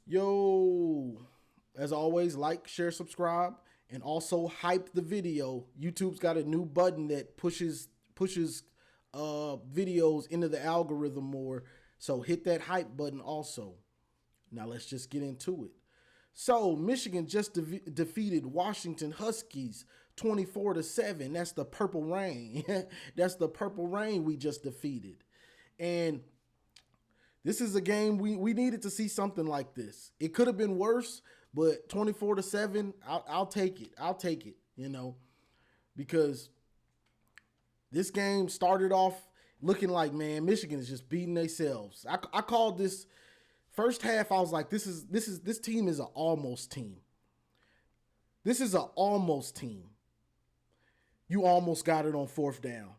Yo, as always, like, share, subscribe, and also hype the video. YouTube's got a new button that pushes videos into the algorithm more. So hit that hype button also. Now let's just get into it. So Michigan just defeated Washington Huskies 24-7. That's the purple rain. That's the purple rain we just defeated. And this is a game we needed to see something like this. It could have been worse, but 24-7, I'll take it. I'll take it, because this game started off looking like, man, Michigan is just beating themselves. I called this first half, I was like, this team is an almost team. This is an almost team. You almost got it on fourth down.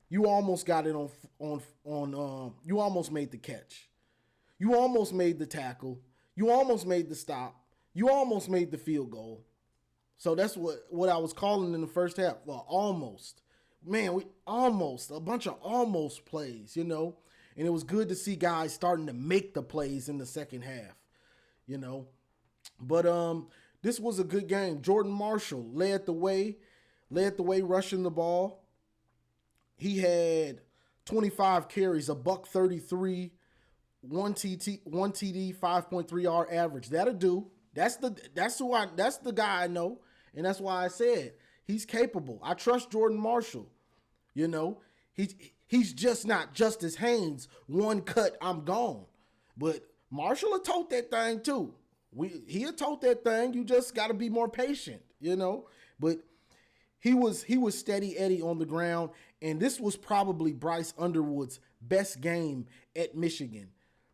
You almost got it on you almost made the catch. You almost made the tackle. You almost made the stop. You almost made the field goal. So that's what I was calling in the first half. Well, almost. Man, we almost, a bunch of almost plays, And it was good to see guys starting to make the plays in the second half. But this was a good game. Jordan Marshall led the way rushing the ball. He had 25 carries, a buck 33, one TD, 5.3 yard average. That'll do. That's the guy I know, and that's why I said he's capable. I trust Jordan Marshall. He's just not Justice Haynes. One cut, I'm gone. But Marshall will tote that thing too. He'll tote that thing. You just got to be more patient, But he was steady Eddie on the ground, and this was probably Bryce Underwood's best game at Michigan,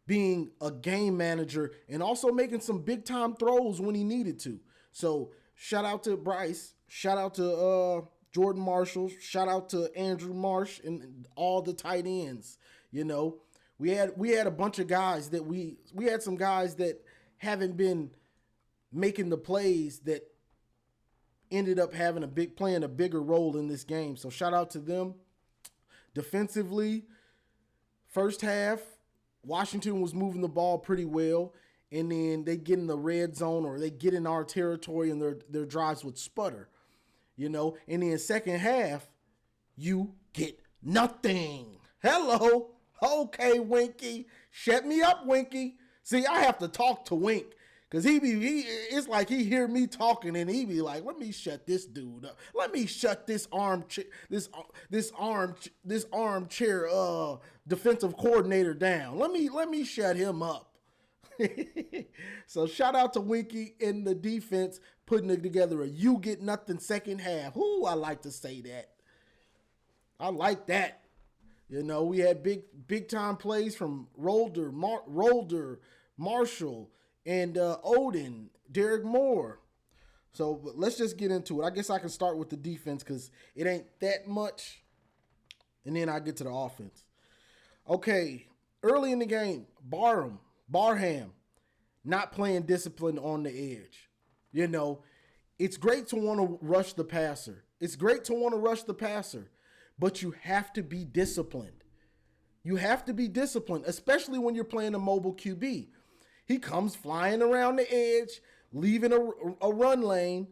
being a game manager and also making some big time throws when he needed to. So shout out to Bryce, shout out to Jordan Marshall, shout out to Andrew Marsh and all the tight ends. We had a bunch of guys that we had some guys that haven't been making the plays that ended up playing a bigger role in this game. So shout out to them. Defensively, first half, Washington was moving the ball pretty well, and then they get in the red zone or they get in our territory and their drives would sputter, And then second half, you get nothing. Hello. Okay, Winky. Shut me up, Winky. See, I have to talk to Wink. Cause it's like he hear me talking and he be like, let me shut this dude up. Let me shut this armchair defensive coordinator down. Let me shut him up. So shout out to Winky in the defense putting it together a you get nothing second half. Ooh, I like to say that. I like that. We had big time plays from Rolder, Marshall, and Odin, Derek Moore. So let's just get into it. I guess I can start with the defense because it ain't that much. And then I get to the offense. Okay, early in the game, Barham, not playing discipline on the edge. It's great to want to rush the passer. But you have to be disciplined. You have to be disciplined, especially when you're playing a mobile QB. He comes flying around the edge, leaving a run lane.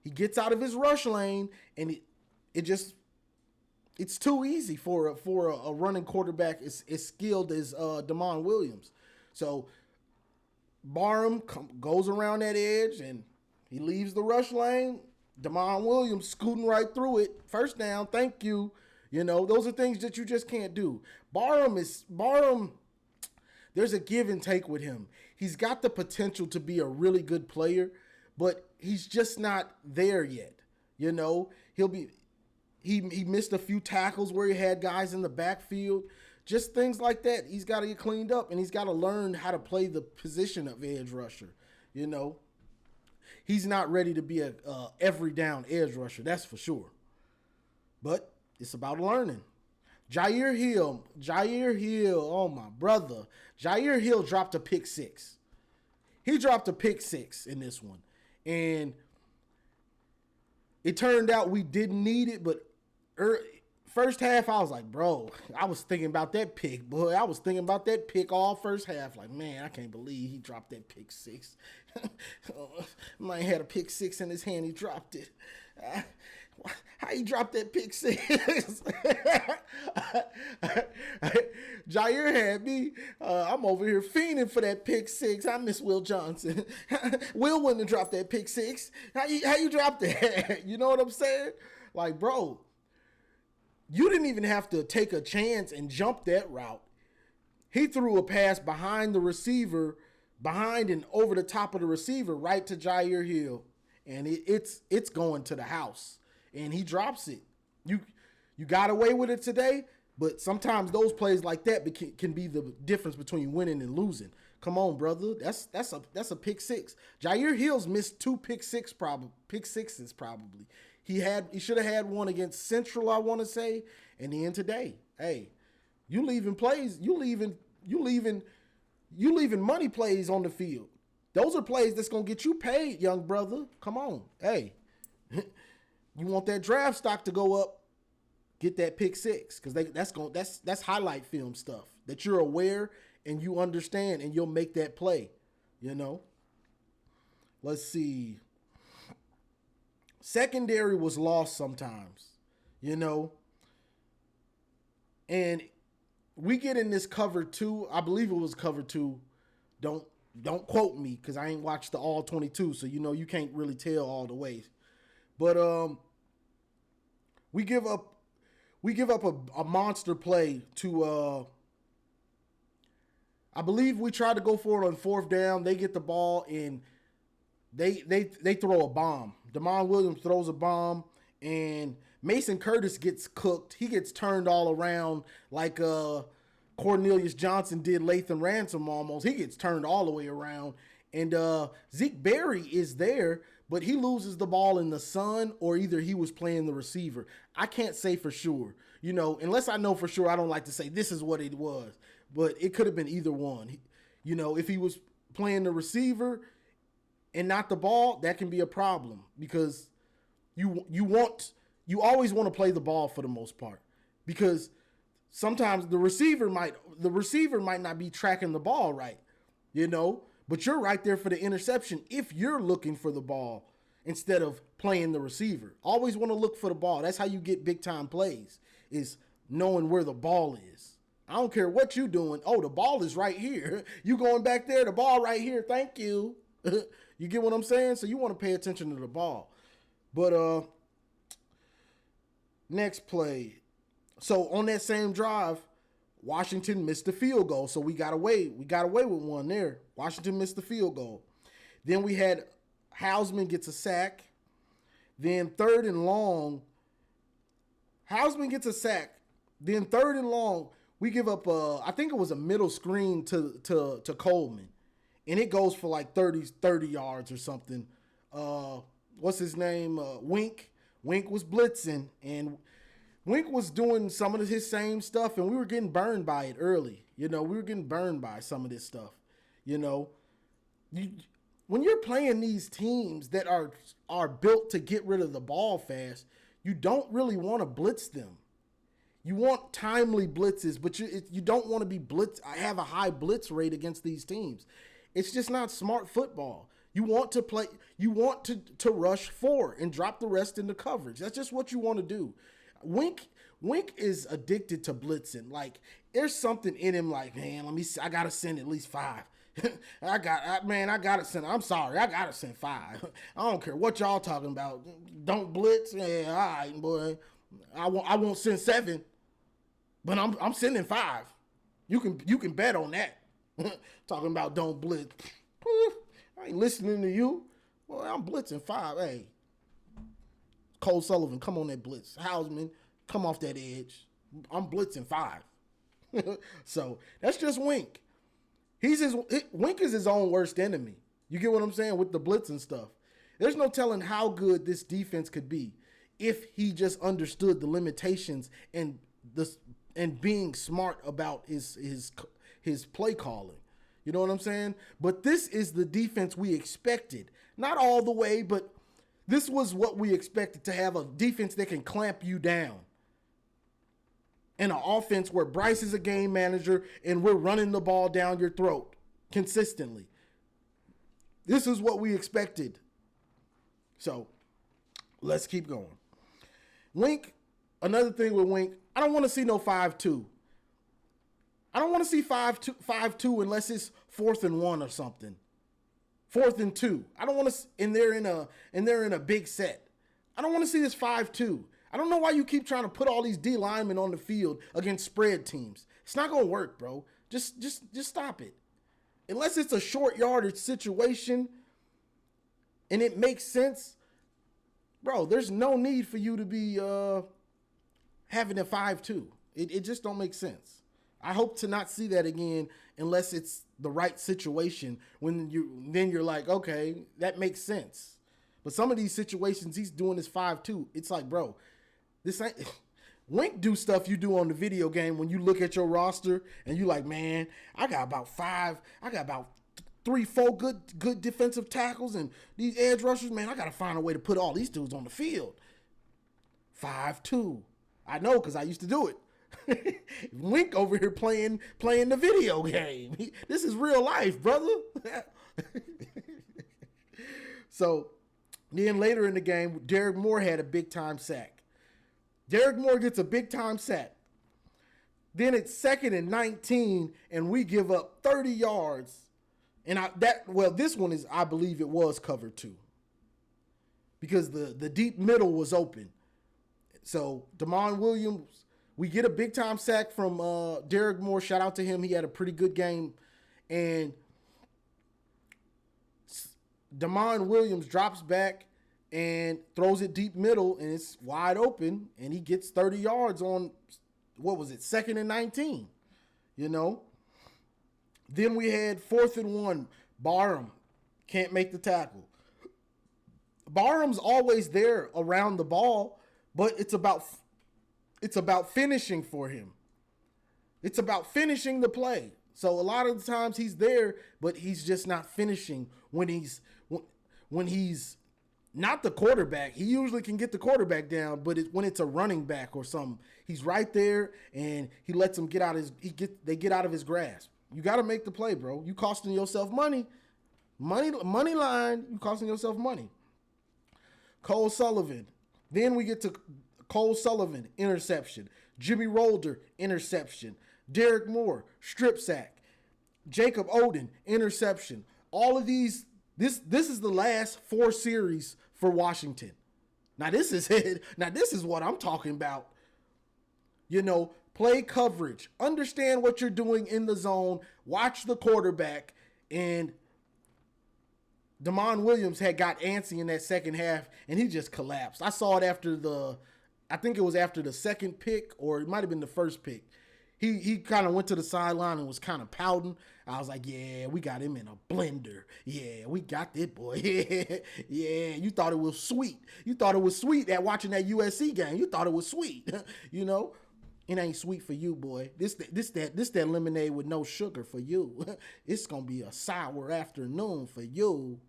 He gets out of his rush lane, and it's too easy for a running quarterback as skilled as Damon Williams. So Barham goes around that edge, and he leaves the rush lane. Damon Williams scooting right through it. First down, thank you. Those are things that you just can't do. Barham, there's a give and take with him. He's got the potential to be a really good player, but he's just not there yet. He missed a few tackles where he had guys in the backfield. Just things like that. He's got to get cleaned up, and he's got to learn how to play the position of edge rusher. He's not ready to be a every down edge rusher, that's for sure. But it's about learning. Jair Hill, oh my brother. Jair Hill dropped a pick six. He dropped a pick six in this one. And it turned out we didn't need it, but First half, I was like, bro, I was thinking about that pick, boy. I was thinking about that pick all first half. Like, man, I can't believe he dropped that pick six. Man had a pick six in his hand. He dropped it. How he dropped that pick six? Jair had me. I'm over here fiending for that pick six. I miss Will Johnson. Will wouldn't have dropped that pick six. How you dropped that? You know what I'm saying? Like, bro, you didn't even have to take a chance and jump that route. He threw a pass behind the receiver, behind and over the top of the receiver, right to Jair Hill, and it's going to the house, and he drops it. You got away with it today, but sometimes those plays like that can be the difference between winning and losing. Come on, brother, that's a pick six. Jair Hill's missed two pick sixes probably. He should have had one against Central, I want to say, and then today. Hey, you leaving money plays on the field. Those are plays that's gonna get you paid, young brother. Come on, hey, you want that draft stock to go up? Get that pick six, because that's highlight film stuff that you're aware and you understand, and you'll make that play. You know. Let's see. Secondary was lost sometimes, you know. And we get in this cover two. I believe it was cover two. Don't quote me, because I ain't watched the all 22, so you know you can't really tell all the ways. But we give up a monster play to I believe we tried to go for it on fourth down. They get the ball and they throw a bomb. Damon Williams throws a bomb, and Mason Curtis gets cooked. He gets turned all around like Cornelius Johnson did Lathan Ransom almost. He gets turned all the way around. And Zeke Berry is there, but he loses the ball in the sun, or either he was playing the receiver. I can't say for sure. You know, unless I know for sure, I don't like to say this is what it was. But it could have been either one. You know, if he was playing the receiver and not the ball, that can be a problem, because you always want to play the ball for the most part, because sometimes the receiver might not be tracking the ball right, you know, but you're right there for the interception if you're looking for the ball instead of playing the receiver. Always want to look for the ball. That's how you get big time plays, is knowing where the ball is. I don't care what you're doing. Oh, the ball is right here. You going back there, the ball right here. Thank you. You get what I'm saying? So you want to pay attention to the ball. But next play. So on that same drive, Washington missed the field goal. So we got away with one there. Washington missed the field goal. Then we had Hausman gets a sack. Then third and long, Hausman gets a sack. Then third and long, we give up I think it was a middle screen to Coleman. And it goes for like 30 yards or something. What's his name? Wink. Wink was blitzing, and Wink was doing some of his same stuff, and we were getting burned by it early. You know, we were getting burned by some of this stuff. You know, when you're playing these teams that are built to get rid of the ball fast, you don't really want to blitz them. You want timely blitzes, but you don't want to be blitz. I have a high blitz rate against these teams. It's just not smart football. You want to play. You want to rush four and drop the rest into coverage. That's just what you want to do. Wink is addicted to blitzing. Like, there's something in him. Like, man, let me see. I gotta send at least 5. I gotta send. I'm sorry, I gotta send 5. I don't care what y'all talking about. Don't blitz. Yeah, all right, boy. I won't send 7, but I'm sending 5. You can bet on that. Talking about don't blitz. I ain't listening to you. Boy, I'm blitzing 5. Hey, Cole Sullivan, come on that blitz. Hausman, come off that edge. I'm blitzing 5. So that's just Wink. Wink is his own worst enemy. You get what I'm saying with the blitz and stuff. There's no telling how good this defense could be if he just understood the limitations and being smart about his play calling. You know what I'm saying? But this is the defense we expected. Not all the way, but this was what we expected, to have a defense that can clamp you down. and an offense where Bryce is a game manager and we're running the ball down your throat consistently. This is what we expected. So let's keep going. Wink, another thing with Wink, I don't want to see no 5-2. I don't want to see 5-2 unless it's 4th and 1 or something. 4th and 2. I don't want to, and they're in a big set. I don't want to see this 5-2. I don't know why you keep trying to put all these D linemen on the field against spread teams. It's not gonna work, bro. Just stop it. Unless it's a short yardage situation and it makes sense, bro. There's no need for you to be having a 5-2. It just don't make sense. I hope to not see that again unless it's the right situation. When you're like, okay, that makes sense. But some of these situations he's doing this 5-2. It's like, bro, this ain't. Wink do stuff you do on the video game when you look at your roster and you like, man, I got about 3-4 good defensive tackles and these edge rushers, man, I got to find a way to put all these dudes on the field. 5-2. I know because I used to do it. Wink over here playing the video game. This is real life, brother. So then later in the game, Derek Moore had a big time sack. Derek Moore gets a big time sack. Then it's 2nd and 19, and we give up 30 yards. And this one is, I believe it was cover 2. Because the deep middle was open. So Damon Williams, we get a big time sack from Derek Moore. Shout out to him. He had a pretty good game. And Damon Williams drops back and throws it deep middle, and it's wide open, and he gets 30 yards on, 2nd and 19, you know? Then we had 4th and 1. Barham can't make the tackle. Barham's always there around the ball, but it's about finishing for him. It's about finishing the play. So a lot of the times he's there, but he's just not finishing when he's not the quarterback. He usually can get the quarterback down, but when it's a running back or something, he's right there and he lets them they get out of his grasp. You got to make the play, bro. You costing yourself money. Money line, you costing yourself money. Cole Sullivan. Then we get to Cole Sullivan, interception. Jimmy Rolder, interception. Derek Moore, strip sack. Jacob Oden, interception. All of these, this is the last 4 series for Washington. Now this is it. Now this is what I'm talking about. You know, play coverage. Understand what you're doing in the zone. Watch the quarterback. And Damon Williams had got antsy in that second half, and he just collapsed. I saw it I think it was after the second pick, or it might have been the first pick. He kind of went to the sideline and was kind of pouting. I was like, yeah, we got him in a blender. Yeah, we got that boy. Yeah, you thought it was sweet. You thought it was sweet at watching that USC game. You thought it was sweet. You know, it ain't sweet for you, boy. This that lemonade with no sugar for you. It's gonna be a sour afternoon for you.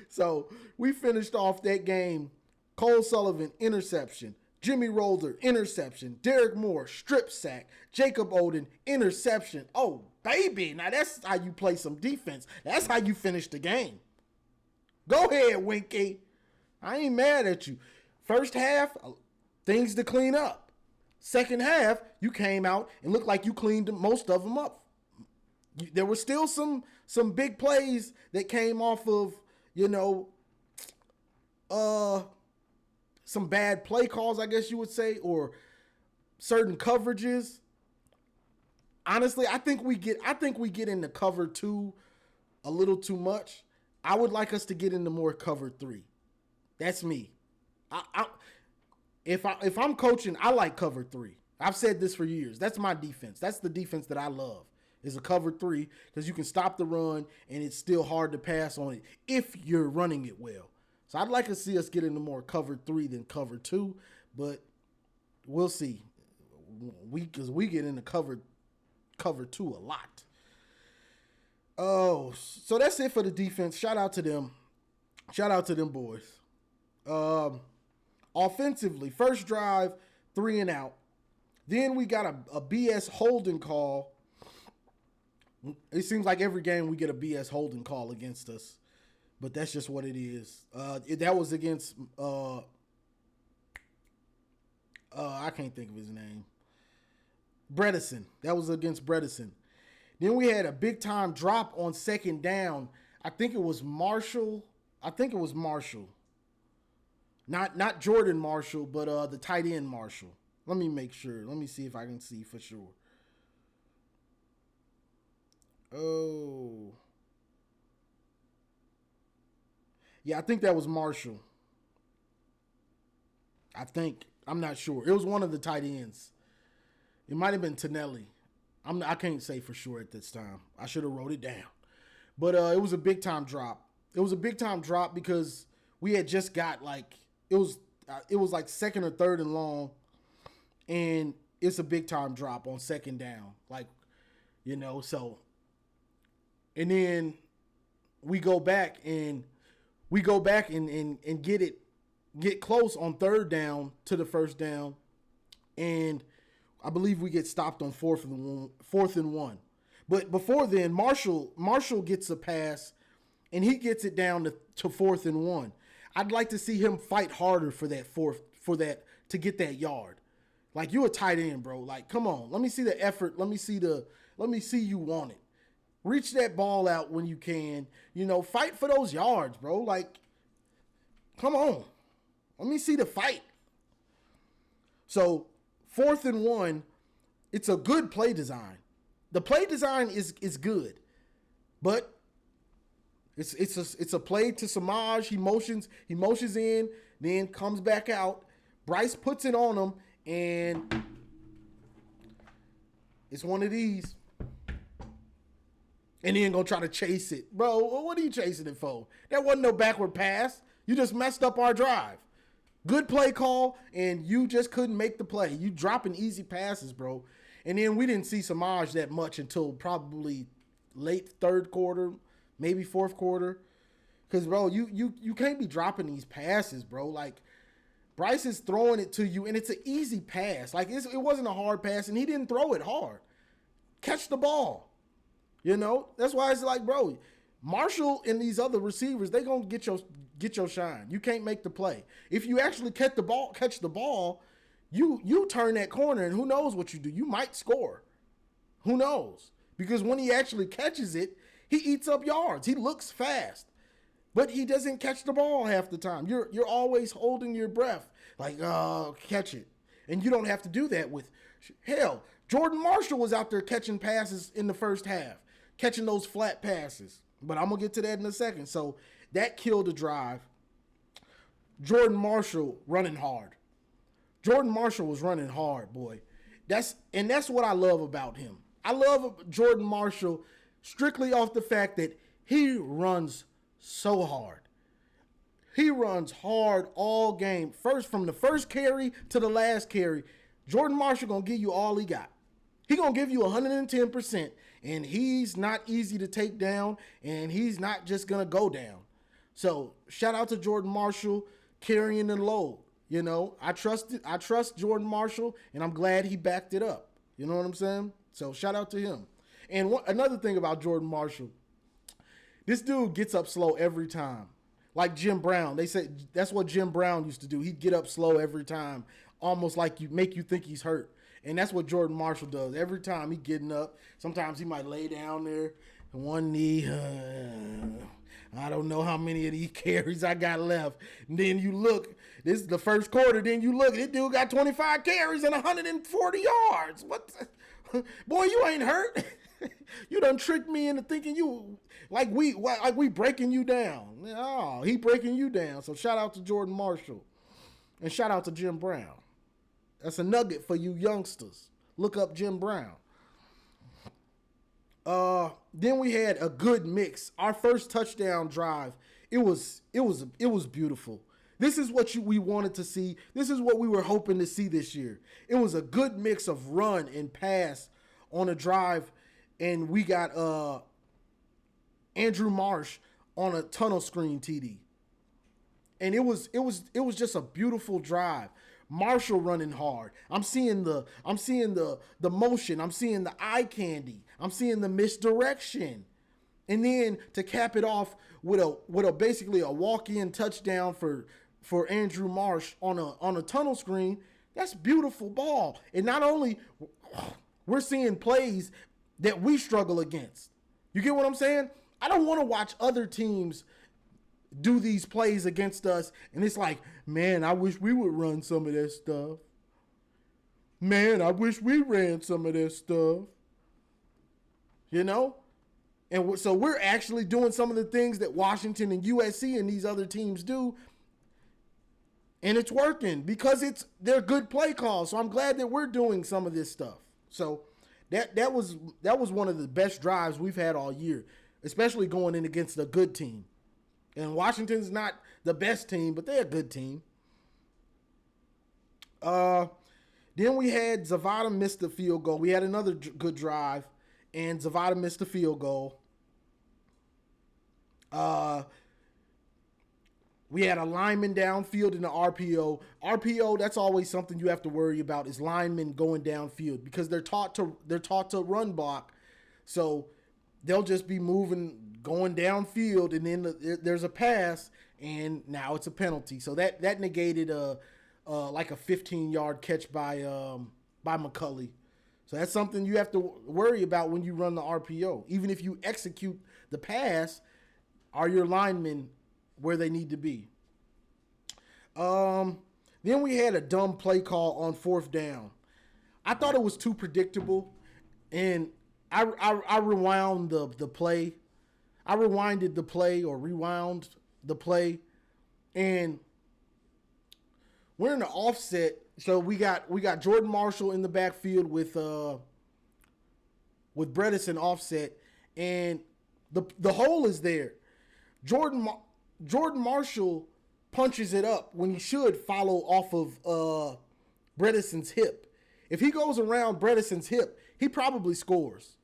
So we finished off that game. Cole Sullivan, interception. Jimmy Rolder, interception. Derek Moore, strip sack. Jacob Oden, interception. Oh, baby. Now that's how you play some defense. That's how you finish the game. Go ahead, Winky. I ain't mad at you. First half, things to clean up. Second half, you came out and looked like you cleaned most of them up. There were still some big plays that came off of, you know, some bad play calls, I guess you would say, or certain coverages. Honestly, I think we get into cover 2 a little too much. I would like us to get into more cover 3. That's me. If I'm coaching, I like cover 3. I've said this for years. That's my defense. That's the defense that I love. Is a cover 3 because you can stop the run and it's still hard to pass on it if you're running it well. So I'd like to see us get into more cover 3 than cover 2, but we'll see. Because we get into cover 2 a lot. Oh, so that's it for the defense. Shout out to them. Shout out to them boys. Offensively, first drive, 3 and out. Then we got a BS holding call. It seems like every game we get a BS holding call against us, but that's just what it is. That was against I can't think of his name. Bredesen. That was against Bredesen. Then we had a big time drop on second down. I think it was Marshall. Not Jordan Marshall, but the tight end Marshall. Let me make sure. Let me see if I can see for sure. Oh. Yeah, I think that was Marshall. I think. I'm not sure. It was one of the tight ends. It might have been Tonelli. I can't say for sure at this time. I should have wrote it down. But it was a big time drop. It was a big time drop because we had just got like it was like second or third and long, and it's a big time drop on second down. Like, so and then we go back and get close on third down to the first down, and I believe we get stopped on fourth and one. But before then, Marshall gets a pass, and he gets it down to 4th and 1. I'd like to see him fight harder for that to get that yard. Like, you a tight end, bro. Like, come on. Let me see the effort. Let me see you want it. Reach that ball out when you can. Fight for those yards, bro. Like, come on. Let me see the fight. So, 4th and 1, it's a good play design. The play design is good, but it's a play to Samaj. He motions in, then comes back out. Bryce puts it on him, and it's one of these. And then gonna try to chase it, bro. What are you chasing it for? That wasn't no backward pass. You just messed up our drive. Good play call, and you just couldn't make the play. You dropping easy passes, bro. And then we didn't see Samaj that much until probably late third quarter, maybe fourth quarter. Because, bro, you can't be dropping these passes, bro. Like, Bryce is throwing it to you, and it's an easy pass. Like, it wasn't a hard pass, and he didn't throw it hard. Catch the ball. That's why it's like, bro, Marshall and these other receivers, they going to get your shine. You can't make the play. If you actually catch the ball, you turn that corner, and who knows what you do. You might score. Who knows? Because when he actually catches it, he eats up yards. He looks fast. But he doesn't catch the ball half the time. You're always holding your breath. Like, catch it. And you don't have to do that with, hell, Jordan Marshall was out there catching passes in the first half. Catching those flat passes. But I'm going to get to that in a second. So that killed the drive. Jordan Marshall running hard. Jordan Marshall was running hard, boy. That's what I love about him. I love Jordan Marshall strictly off the fact that he runs so hard. He runs hard all game. From the first carry to the last carry, Jordan Marshall going to give you all he got. He going to give you 110%, and he's not easy to take down, and he's not just going to go down. So, shout out to Jordan Marshall carrying the load. I trust Jordan Marshall, and I'm glad he backed it up. You know what I'm saying? So, shout out to him. And another thing about Jordan Marshall, this dude gets up slow every time. Like Jim Brown. They say that's what Jim Brown used to do. He'd get up slow every time, almost like make you think he's hurt. And that's what Jordan Marshall does. Every time he getting up, sometimes he might lay down there, one knee. I don't know how many of these carries I got left. And then you look, this is the first quarter, then you look, this dude got 25 carries and 140 yards. What? Boy, you ain't hurt. You done tricked me into thinking you, like we breaking you down. Oh, he breaking you down. So shout out to Jordan Marshall. And shout out to Jim Brown. That's a nugget for you youngsters. Look up Jim Brown. Then we had a good mix. Our first touchdown drive, it was beautiful. This is what we wanted to see. This is what we were hoping to see this year. It was a good mix of run and pass on a drive, and we got Andrew Marsh on a tunnel screen TD. and it was just a beautiful drive. Marshall running hard. I'm seeing the motion. I'm seeing the eye candy. I'm seeing the misdirection. And then to cap it off with a basically a walk-in touchdown for Andrew Marsh on a tunnel screen. That's beautiful ball. And not only we're seeing plays that we struggle against. You get what I'm saying? I don't want to watch other teams do these plays against us and it's like, man, I wish we would run some of that stuff. Man, I wish we ran some of that stuff. You know? And so we're actually doing some of the things that Washington and USC and these other teams do. And it's working because they're good play calls. So I'm glad that we're doing some of this stuff. So that was one of the best drives we've had all year, especially going in against a good team. And Washington's not the best team, but they're a good team. Then we had Zavada missed the field goal. We had another good drive, and Zavada missed the field goal. We had a lineman downfield in the RPO. RPO, that's always something you have to worry about is linemen going downfield because they're taught to run block. So they'll just be going downfield, and then there's a pass, and now it's a penalty. So that negated like a 15-yard catch by McCulley. So that's something you have to worry about when you run the RPO. Even if you execute the pass, are your linemen where they need to be? Then we had a dumb play call on 4th down. I thought it was too predictable, and I rewound the play. I rewinded the play or rewound the play, and we're in the offset. So we got Jordan Marshall in the backfield with Bredesen offset, and the hole is there. Jordan Marshall punches it up when he should follow off of Bredesen's hip. If he goes around Bredesen's hip, he probably scores.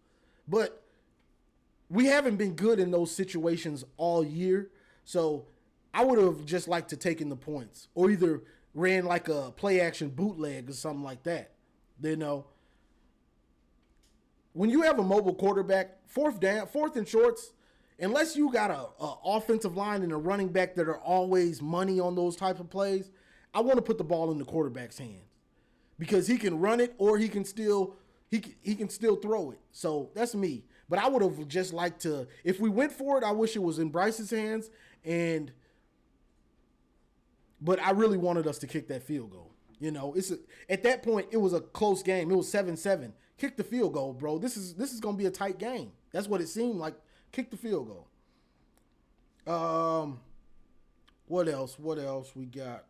But we haven't been good in those situations all year. So I would have just liked to taken the points or either ran like a play action bootleg or something like that. You know, when you have a mobile quarterback, 4th and shorts, unless you got a offensive line and a running back that are always money on those type of plays, I want to put the ball in the quarterback's hands because he can run it or he can still throw it. So that's me. But I would have just liked to, if we went for it, I wish it was in Bryce's hands. But I really wanted us to kick that field goal. You know, at that point it was a close game. It was 7-7. Kick the field goal, bro. This is gonna be a tight game. That's what it seemed like. Kick the field goal. What else we got?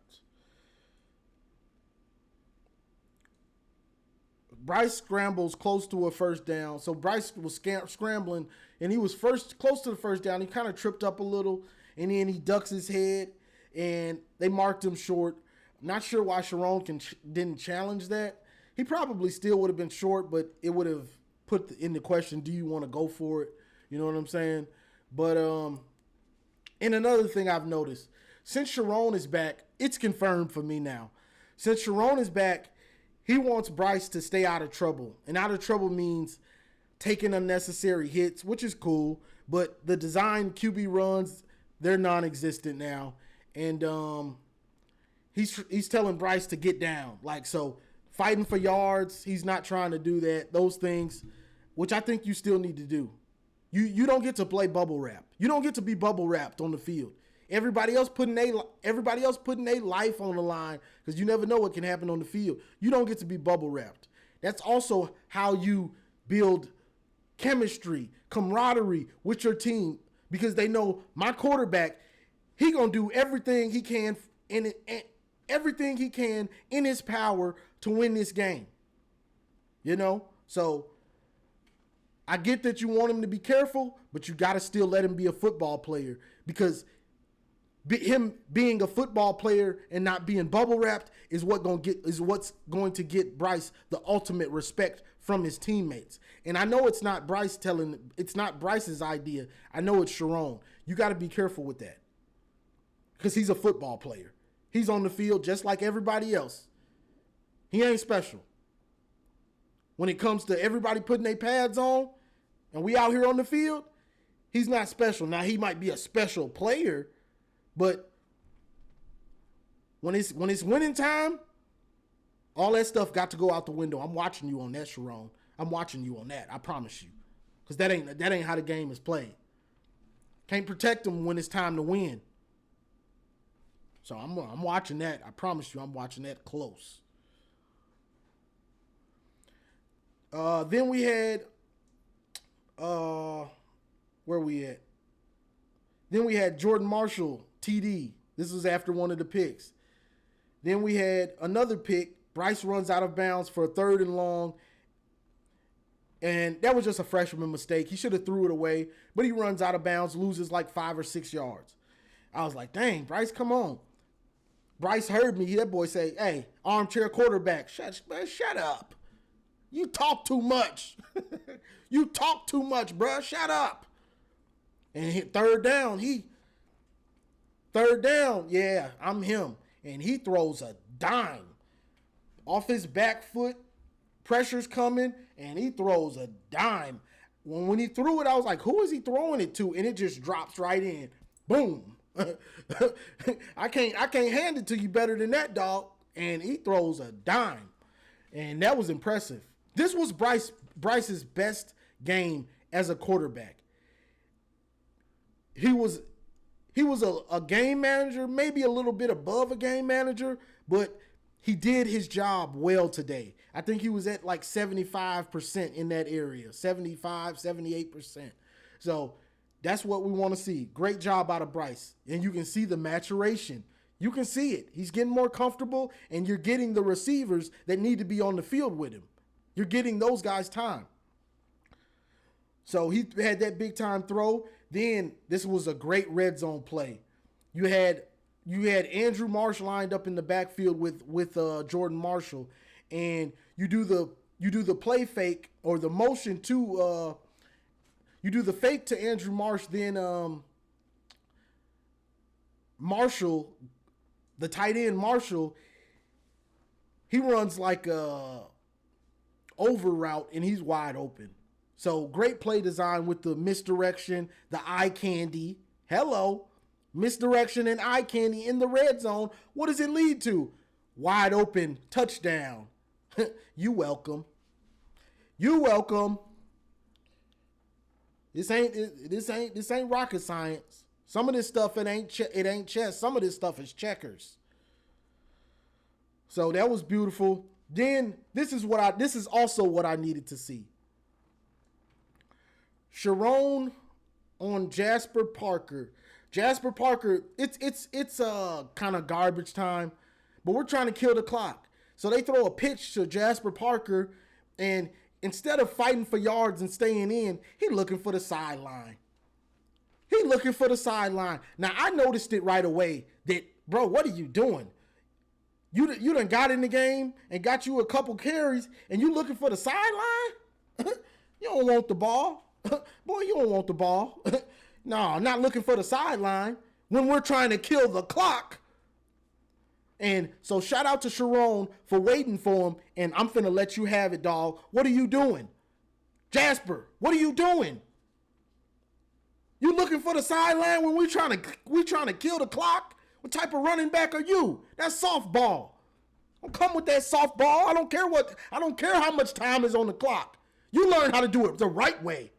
Bryce scrambles close to a first down. So Bryce was scrambling, and he was close to the first down. He kind of tripped up a little, and then he ducks his head, and they marked him short. I'm not sure why Sharon didn't challenge that. He probably still would have been short, but it would have put in the question, do you want to go for it? You know what I'm saying? But and another thing I've noticed, since Sharon is back, it's confirmed for me now. Since Sharon is back, he wants Bryce to stay out of trouble. And out of trouble means taking unnecessary hits, which is cool. But the design QB runs, they're non-existent now. And he's telling Bryce to get down. Like, so fighting for yards, he's not trying to do that. Those things, which I think you still need to do. You don't get to play bubble wrap. You don't get to be bubble wrapped on the field. Everybody else putting their life on the line because you never know what can happen on the field. You don't get to be bubble wrapped. That's also how you build chemistry, camaraderie with your team because they know my quarterback, he gonna do everything he can in his power to win this game. You know, so I get that you want him to be careful, but you got to still let him be a football player because him being a football player and not being bubble wrapped is what's going to get Bryce the ultimate respect from his teammates. And I know it's not Bryce's idea. I know it's Sharon. You got to be careful with that because he's a football player. He's on the field just like everybody else. He ain't special. When it comes to everybody putting their pads on and we out here on the field, he's not special. Now, he might be a special player, but when it's winning time, all that stuff got to go out the window. I'm watching you on that, Sharon. I'm watching you on that. I promise you. Because that ain't how the game is played. Can't protect them when it's time to win. So I'm watching that. I promise you, I'm watching that close. Then we had, where we at? Then we had Jordan Marshall, TD. This was after one of the picks. Then we had another pick. Bryce runs out of bounds for a 3rd and long. And that was just a freshman mistake. He should have threw it away, but he runs out of bounds, loses like 5 or 6 yards. I was like, dang, Bryce, come on. Bryce heard me. That boy say, hey, armchair quarterback, shut up. You talk too much. You talk too much, bruh. Shut up. And hit 3rd down, yeah, I'm him. And he throws a dime. Off his back foot, pressure's coming, and he throws a dime. When he threw it, I was like, who is he throwing it to? And it just drops right in. Boom. I can't hand it to you better than that, dog. And he throws a dime. And that was impressive. This was Bryce's best game as a quarterback. He was a game manager, maybe a little bit above a game manager, but he did his job well today. I think he was at like 75% in that area, 75, 78%. So that's what we want to see. Great job out of Bryce. And you can see the maturation. You can see it. He's getting more comfortable, and you're getting the receivers that need to be on the field with him. You're getting those guys time. So he had that big time throw. Then this was a great red zone play. You had Andrew Marsh lined up in the backfield with Jordan Marshall, and you do the play fake or the motion to you do the fake to Andrew Marsh. Then Marshall, the tight end Marshall, he runs like a over route and he's wide open. So great play design with the misdirection, the eye candy. Hello. Misdirection and eye candy in the red zone. What does it lead to? Wide open touchdown. You welcome. You welcome. This ain't rocket science. Some of this stuff it ain't chess. Some of this stuff is checkers. So that was beautiful. Then this is also what I needed to see. Sharon on Jasper Parker. Jasper Parker, it's kind of garbage time, but we're trying to kill the clock. So they throw a pitch to Jasper Parker, and instead of fighting for yards and staying in, he looking for the sideline. Now, I noticed it right away that, bro, what are you doing? You done got in the game and got you a couple carries, and you looking for the sideline? You don't want the ball. Boy, you don't want the ball. No, I'm not looking for the sideline when we're trying to kill the clock. And so shout out to Sharon for waiting for him, and I'm finna let you have it, dog. What are you doing? Jasper, what are you doing? You looking for the sideline when we trying to kill the clock? What type of running back are you? That's softball. Don't come with that softball. I don't care how much time is on the clock. You learn how to do it the right way.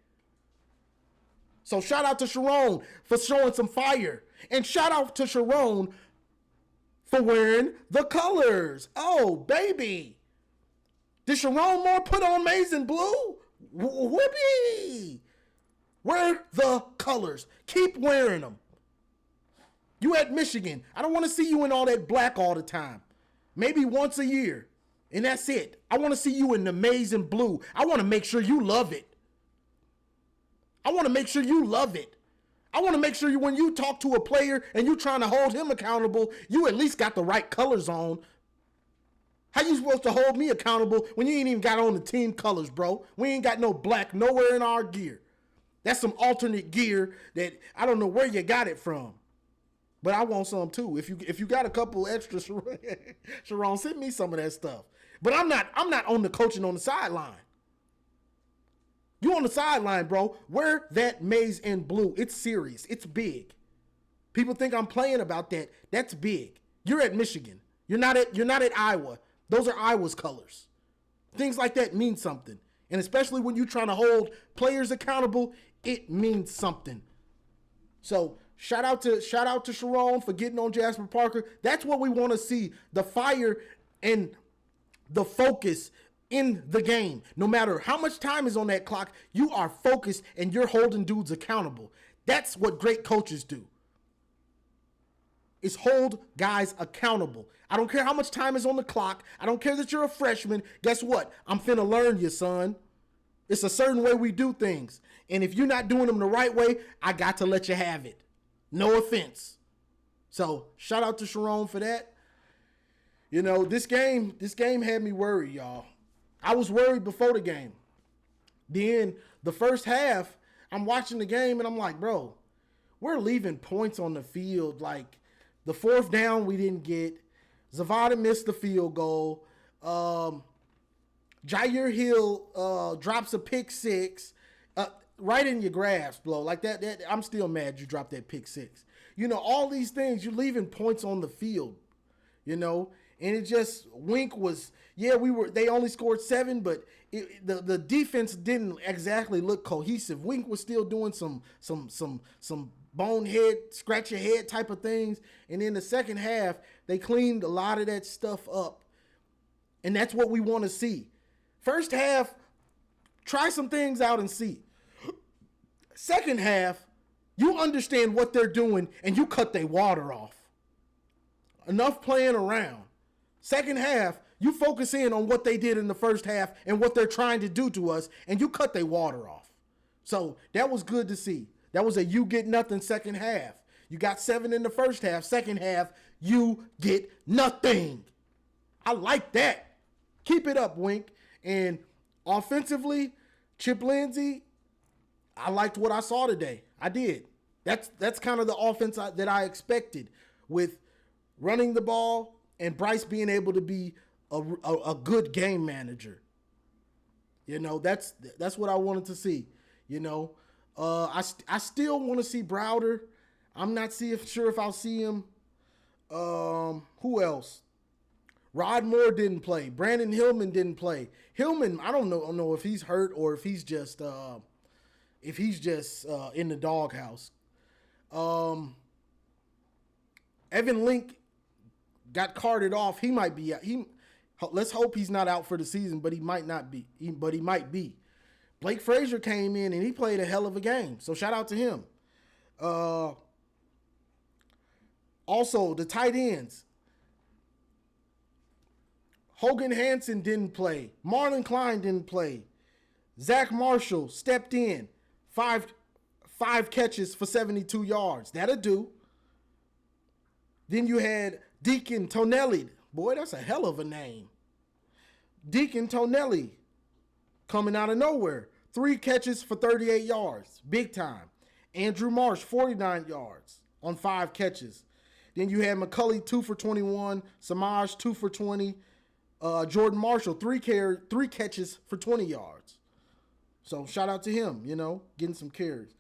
So shout out to Sharon for showing some fire. And shout out to Sharon for wearing the colors. Oh, baby. Did Sharon Moore put on maize and blue? Whoopee. Wear the colors. Keep wearing them. You at Michigan. I don't want to see you in all that black all the time. Maybe once a year. And that's it. I want to see you in the maize and blue. I want to make sure you love it. I want to make sure you love it. I want to make sure when you talk to a player and you trying to hold him accountable, you at least got the right colors on. How you supposed to hold me accountable when you ain't even got on the team colors, bro? We ain't got no black nowhere in our gear. That's some alternate gear that I don't know where you got it from. But I want some too. If you got a couple extra, Sharon, send me some of that stuff. But I'm not on the coaching on the sideline. You on the sideline, bro. Wear that maize and blue. It's serious. It's big. People think I'm playing about that. That's big. You're at Michigan. You're not at Iowa. Those are Iowa's colors. Things like that mean something. And especially when you're trying to hold players accountable, it means something. So shout out to Sharon for getting on Jasper Parker. That's what we want to see. The fire and the focus in the game. No matter how much time is on that clock, you are focused and you're holding dudes accountable. That's what great coaches do. Is hold guys accountable. I don't care how much time is on the clock. I don't care that you're a freshman. Guess what? I'm finna learn you, son. It's a certain way we do things. And if you're not doing them the right way, I got to let you have it. No offense. So shout out to Sharon for that. You know, this game had me worried, y'all. I was worried before the game. Then the first half, I'm watching the game and I'm like, bro, we're leaving points on the field. Like the fourth down we didn't get. Zavada missed the field goal. Jair Hill drops a pick six right in your grasp, bro. Like that, I'm still mad you dropped that pick six. You know, all these things, you're leaving points on the field, you know. And it just, Wink was, they only scored 7, but the defense didn't exactly look cohesive. Wink was still doing some bonehead, scratch your head type of things. And in the second half, they cleaned a lot of that stuff up. And that's what we want to see. First half, try some things out and see. Second half, you understand what they're doing and you cut their water off. Enough playing around. Second half, you focus in on what they did in the first half and what they're trying to do to us, and you cut their water off. So that was good to see. That was a you get nothing second half. You got 7 in the first half. Second half, you get nothing. I like that. Keep it up, Wink. And offensively, Chip Lindsey, I liked what I saw today. I did. That's kind of the offense that I expected, with running the ball and Bryce being able to be a good game manager. You know, that's what I wanted to see. You know, I still want to see Browder. I'm not sure if I'll see him. Who else? Rod Moore didn't play. Brandon Hillman didn't play. Hillman, I don't know if he's hurt or if he's just in the doghouse. Evan Link got carted off. He might be out. Let's hope he's not out for the season, but he might not be. But he might be. Blake Frazier came in and he played a hell of a game. So shout out to him. Also, the tight ends. Hogan Hansen didn't play. Marlon Klein didn't play. Zach Marshall stepped in. Five catches for 72 yards. That'll do. Then you had Deacon Tonelli. Boy, that's a hell of a name. Deacon Tonelli coming out of nowhere. 3 catches for 38 yards. Big time. Andrew Marsh, 49 yards on 5 catches. Then you had McCulley, 2 for 21. Samaj, 2 for 20. Jordan Marshall, 3 catches for 20 yards. So shout out to him, you know, getting some carries,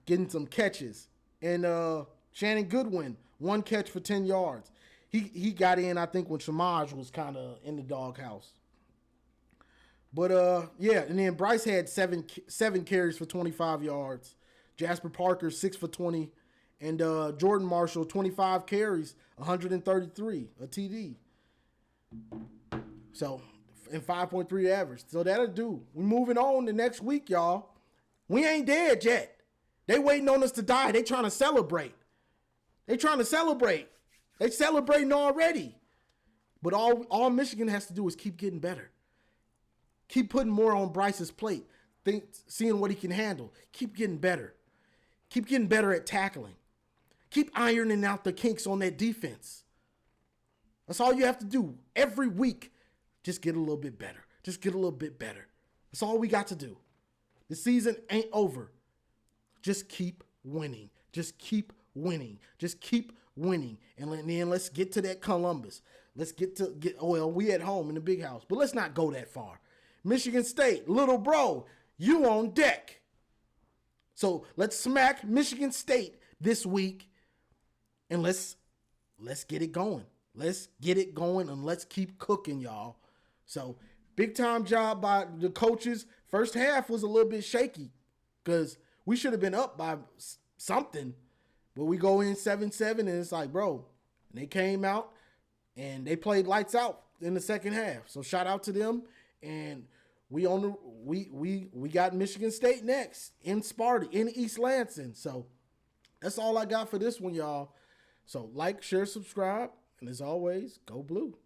getting some catches. And Shannon Goodwin, 1 catch for 10 yards. He got in, I think, when Samaj was kind of in the doghouse. But and then Bryce had 7 carries for 25 yards. Jasper Parker, 6 for 20. And Jordan Marshall, 25 carries, 133, a TD. So, and 5.3 average. So that'll do. We're moving on to next week, y'all. We ain't dead yet. They waiting on us to die. They trying to celebrate. They celebrating already. But all Michigan has to do is keep getting better. Keep putting more on Bryce's plate. Seeing what he can handle. Keep getting better. Keep getting better at tackling. Keep ironing out the kinks on that defense. That's all you have to do. Every week, just get a little bit better. Just get a little bit better. That's all we got to do. The season ain't over. Just keep winning. Just keep winning. Just keep winning. And then let's get to that Columbus. Let's well, we at home in the big house, but let's not go that far. Michigan State, little bro, you on deck. So let's smack Michigan State this week, and let's get it going. Let's get it going, and let's keep cooking, y'all. So big time job by the coaches. First half was a little bit shaky because we should have been up by something, but we go in 7-7, and it's like, bro, and they came out and they played lights out in the second half. So shout out to them. And we got Michigan State next in Sparty, in East Lansing. So that's all I got for this one, y'all. So like, share, subscribe, and as always, go blue.